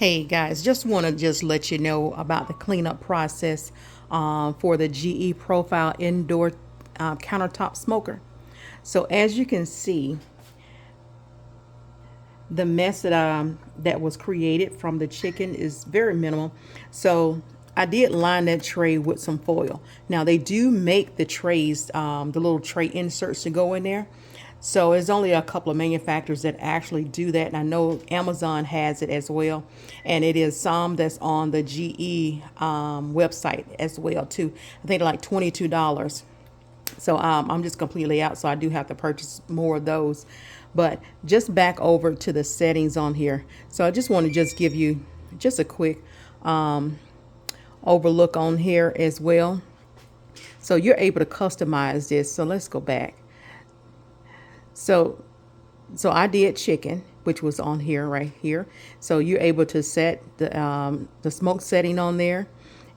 Hey guys, just want to let you know about the cleanup process for the GE Profile indoor countertop smoker. So as you can see, the mess that was created from the chicken is very minimal. So I did line that tray with some foil. Now they do make the trays, the little tray inserts to go in there. So there's only a couple of manufacturers that actually do that, and I know Amazon has it as well, and it is some that's on the GE website as well too. I think they're like $22. So I'm just completely out, so I do have to purchase more of those. But just back over to the settings on here. So I just want to just give you just a quick overlook on here as well. So you're able to customize this. So let's go back. So I did chicken, which was on here right here. So you're able to set the smoke setting on there,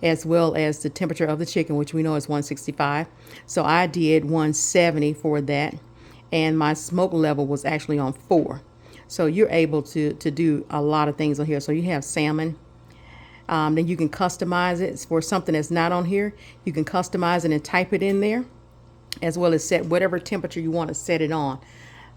as well as the temperature of the chicken, which we know is 165. So I did 170 for that, and my smoke level was actually on 4. So you're able to do a lot of things on here. So you have salmon. Then you can customize it for something that's not on here. You can customize it and type it in there, as well as set whatever temperature you want to set it on.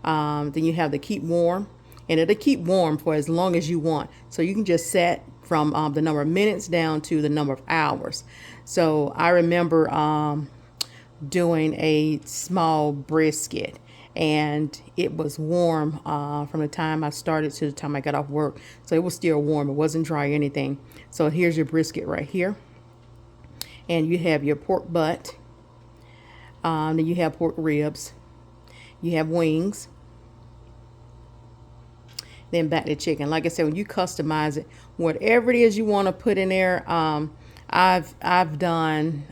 Then you have the keep warm, and it'll keep warm for as long as you want. So you can just set from the number of minutes down to the number of hours. So I remember doing a small brisket, and it was warm from the time I started to the time I got off work. So it was still warm. It wasn't dry or anything. So here's your brisket right here. And you have your pork butt. Then you have pork ribs. You have wings. Then back to chicken. Like I said, when you customize it, whatever it is you want to put in there, I've done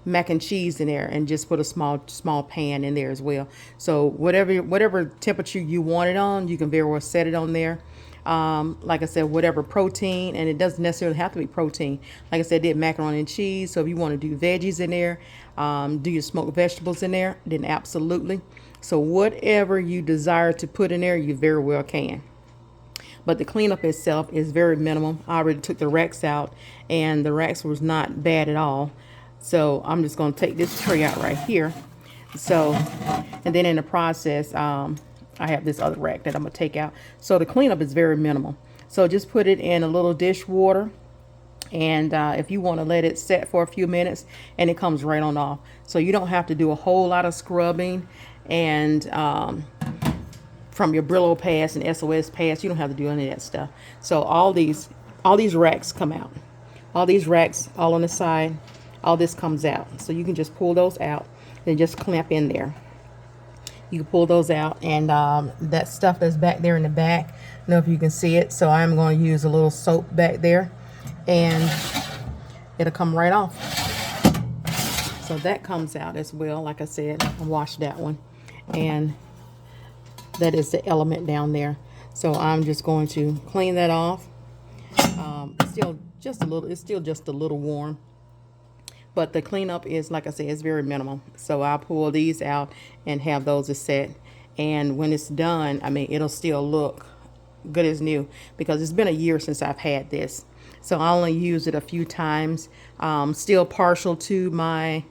mac and cheese in there and just put a small pan in there as well. So whatever temperature you want it on, you can very well set it on there. Like I said, whatever protein, and it doesn't necessarily have to be protein. Like I said, I did macaroni and cheese. So if you want to do veggies in there, do your smoked vegetables in there, then absolutely. So whatever you desire to put in there, you very well can. But the cleanup itself is very minimal. I already took the racks out, and the racks was not bad at all. So I'm just going to take this tray out right here. So, and then in the process, I have this other rack that I'm going to take out. So the cleanup is very minimal. So just put it in a little dish water. And if you want to let it set for a few minutes, and it comes right on off. So you don't have to do a whole lot of scrubbing. And from your Brillo pads and SOS pads, you don't have to do any of that stuff. So all these racks come out. All these racks, all on the side, all this comes out. So you can just pull those out and just clamp in there. You can pull those out, and that stuff that's back there in the back, I don't know if you can see it. So I'm going to use a little soap back there, and it'll come right off. So that comes out as well. Like I said, I washed that one, and that is the element down there. So I'm just going to clean that off. It's still just a little warm, but the cleanup is, like I said, it's very minimal. So I'll pull these out and have those set. And when it's done, I mean, it'll still look good as new, because it's been a year since I've had this. So I only used it a few times. Still partial to my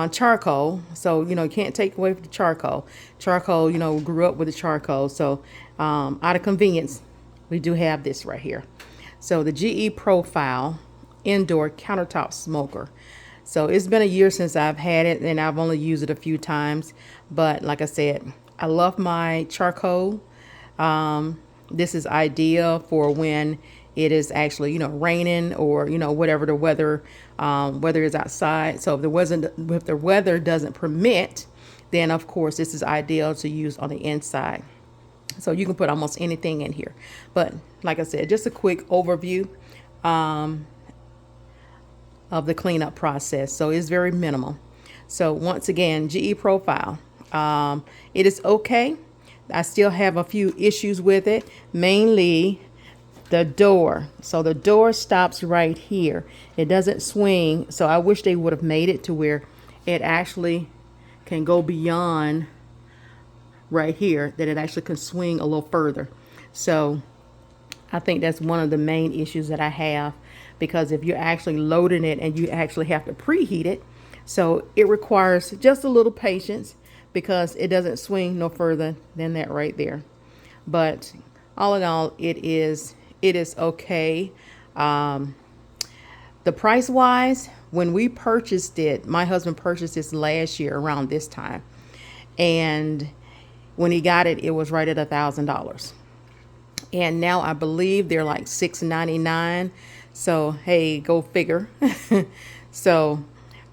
charcoal. So, you can't take away from the charcoal. Charcoal, grew up with the charcoal. So out of convenience, we do have this right here. So the GE Profile indoor countertop smoker. So it's been a year since I've had it, and I've only used it a few times. But like I said, I love my charcoal. This is ideal for when it is actually, raining, or, whatever the weather is outside. So if the weather doesn't permit, then of course this is ideal to use on the inside. So you can put almost anything in here. But like I said, just a quick overview of the cleanup process. So it's very minimal. So once again, GE Profile, it is okay. I still have a few issues with it, mainly the door. So the door stops right here. It doesn't swing. So I wish they would have made it to where it actually can go beyond right here, that it actually can swing a little further. So I think that's one of the main issues that I have, because if you're actually loading it and you actually have to preheat it, so it requires just a little patience because it doesn't swing no further than that right there. But all in all, it is okay. The price wise, when we purchased it, my husband purchased this last year around this time, and when he got it, it was right at $1,000. And now I believe they're like $6.99. So hey, go figure. So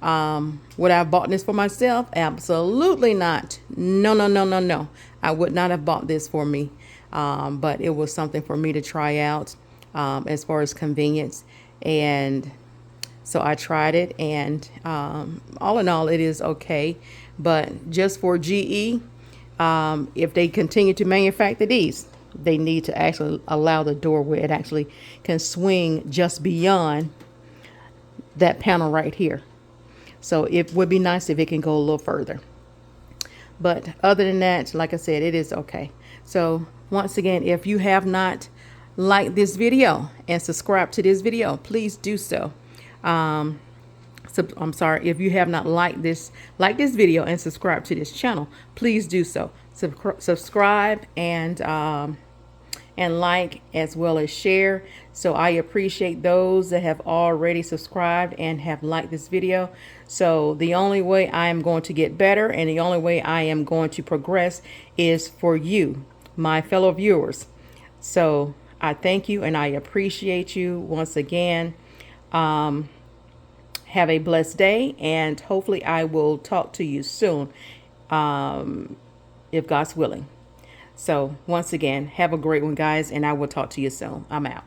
would I have bought this for myself? Absolutely not. No, no, no, no, no. I would not have bought this for me. But it was something for me to try out as far as convenience. And so I tried it, and all in all, it is okay. But just for GE, if they continue to manufacture these, they need to actually allow the door where it actually can swing just beyond that panel right here. So it would be nice if it can go a little further. But other than that, like I said, it is okay. So once again, if you have not liked this video and subscribed to this video, please do so. I'm sorry, if you have not liked this video and subscribe to this channel, please do so. Subscribe and like, as well as share. So I appreciate those that have already subscribed and have liked this video. So the only way I am going to get better and the only way I am going to progress is for you, my fellow viewers. So I thank you and I appreciate you once again. Have a blessed day, and hopefully I will talk to you soon, if God's willing. So once again, have a great one, guys, and I will talk to you soon. I'm out.